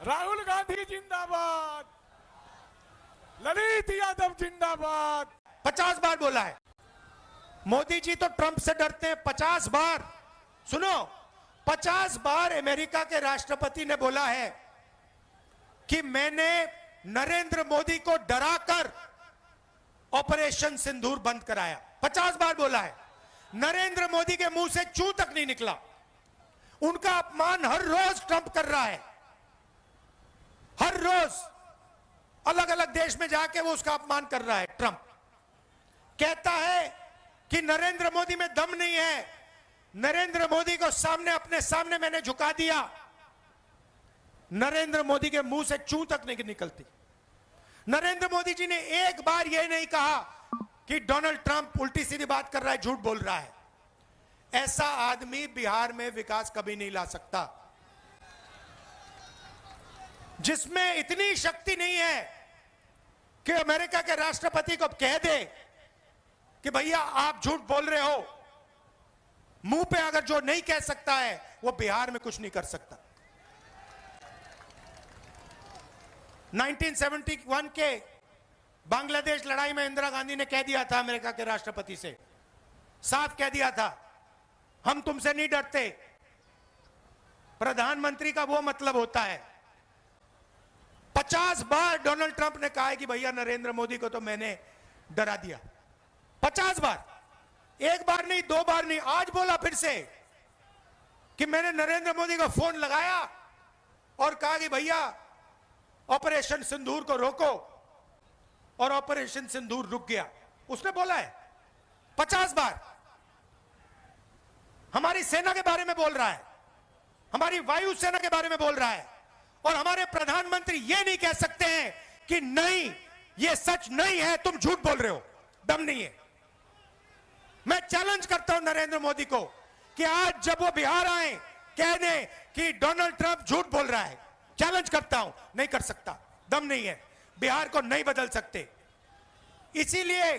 राहुल गांधी जिंदाबाद, ललित यादव जिंदाबाद। 50 बार बोला है। मोदी जी तो ट्रंप से डरते हैं। 50 बार सुनो, 50 बार अमेरिका के राष्ट्रपति ने बोला है कि मैंने नरेंद्र मोदी को डराकर ऑपरेशन सिंदूर बंद कराया। 50 बार बोला है। नरेंद्र मोदी के मुंह से चू तक नहीं निकला। उनका अपमान हर रोज ट्रंप कर रहा है। हर रोज अलग अलग देश में जाके वो उसका अपमान कर रहा है। ट्रंप कहता है कि नरेंद्र मोदी में दम नहीं है। नरेंद्र मोदी को सामने, अपने सामने मैंने झुका दिया। नरेंद्र मोदी के मुंह से चू तक नहीं निकलती। नरेंद्र मोदी जी ने एक बार यह नहीं कहा कि डोनाल्ड ट्रंप उल्टी सीधी बात कर रहा है, झूठ बोल रहा है। ऐसा आदमी बिहार में विकास कभी नहीं ला सकता। जिसमें इतनी शक्ति नहीं है कि अमेरिका के राष्ट्रपति को कह दे कि भैया आप झूठ बोल रहे हो। मुंह पे अगर जो नहीं कह सकता है वो बिहार में कुछ नहीं कर सकता। 1971 के बांग्लादेश लड़ाई में इंदिरा गांधी ने कह दिया था अमेरिका के राष्ट्रपति से, साफ कह दिया था, हम तुमसे नहीं डरते। प्रधानमंत्री का वो मतलब होता है। 50 बार डोनाल्ड ट्रंप ने कहा है कि भैया नरेंद्र मोदी को तो मैंने डरा दिया। 50 बार, एक बार नहीं, दो बार नहीं, आज बोला फिर से कि मैंने नरेंद्र मोदी को फोन लगाया और कहा कि भैया ऑपरेशन सिंदूर को रोको, और ऑपरेशन सिंदूर रुक गया। उसने बोला है 50 बार। हमारी सेना के बारे में बोल रहा है, हमारी वायु सेना के बारे में बोल रहा है, और हमारे प्रधानमंत्री ये नहीं कह सकते हैं कि नहीं ये सच नहीं है, तुम झूठ बोल रहे हो, दम नहीं है। मैं चैलेंज करता हूं नरेंद्र मोदी को कि आज जब वो बिहार आए कह दें कि डोनाल्ड ट्रंप झूठ बोल रहा है। चैलेंज करता हूं, नहीं कर सकता, दम नहीं है, बिहार को नहीं बदल सकते। इसीलिए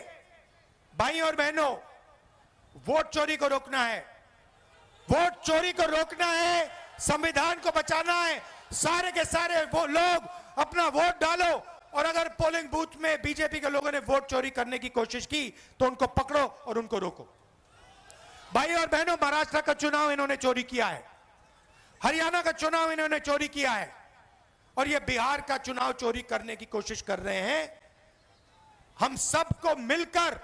भाई और बहनों, वोट चोरी को रोकना है, वोट चोरी को रोकना है, संविधान को बचाना है। सारे के सारे वो लोग अपना वोट डालो, और अगर पोलिंग बूथ में बीजेपी के लोगों ने वोट चोरी करने की कोशिश की तो उनको पकड़ो और उनको रोको। भाई और बहनों, महाराष्ट्र का चुनाव इन्होंने चोरी किया है, हरियाणा का चुनाव इन्होंने चोरी किया है, और ये बिहार का चुनाव चोरी करने की कोशिश कर रहे हैं। हम सबको मिलकर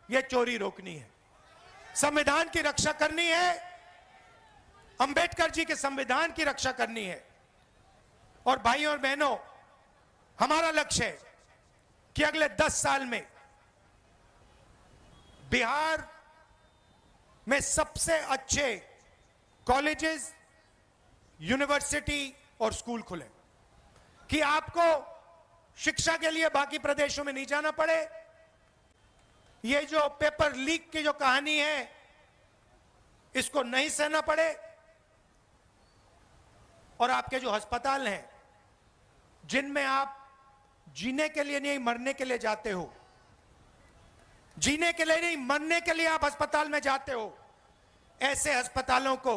ये चोरी रोकनी है, संविधान की रक्षा करनी है, अंबेडकर जी के संविधान की रक्षा करनी है। और भाई और बहनों, हमारा लक्ष्य है कि अगले 10 साल में बिहार में सबसे अच्छे कॉलेजेस, यूनिवर्सिटी और स्कूल खुले, कि आपको शिक्षा के लिए बाकी प्रदेशों में नहीं जाना पड़े। ये जो पेपर लीक की जो कहानी है इसको नहीं सहना पड़े, और आपके जो अस्पताल हैं जिनमें आप जीने के लिए नहीं मरने के लिए जाते हो, जीने के लिए नहीं मरने के लिए आप अस्पताल में जाते हो, ऐसे अस्पतालों को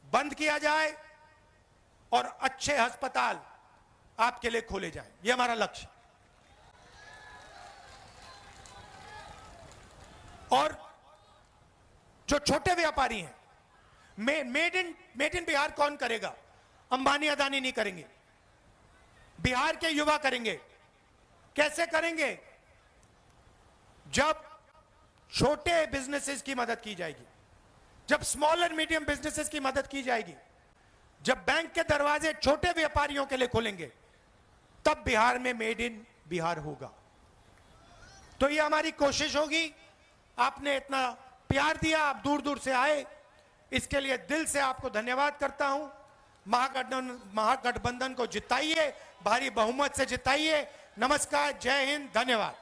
बंद किया जाए और अच्छे अस्पताल आपके लिए खोले जाए। यह हमारा लक्ष्य। और जो छोटे व्यापारी हैं, मेड इन बिहार कौन करेगा? अंबानी अदानी नहीं करेंगे, बिहार के युवा करेंगे। कैसे करेंगे? जब छोटे बिजनेसेस की मदद की जाएगी, जब स्मॉल एंड मीडियम बिजनेसेस की मदद की जाएगी, जब बैंक के दरवाजे छोटे व्यापारियों के लिए खुलेंगे, तब बिहार में मेड इन बिहार होगा। तो ये हमारी कोशिश होगी। आपने इतना प्यार दिया, आप दूर दूर से आए, इसके लिए दिल से आपको धन्यवाद करता हूं। महागठबंधन को जिताइए, भारी बहुमत से जिताइए। नमस्कार, जय हिंद, धन्यवाद।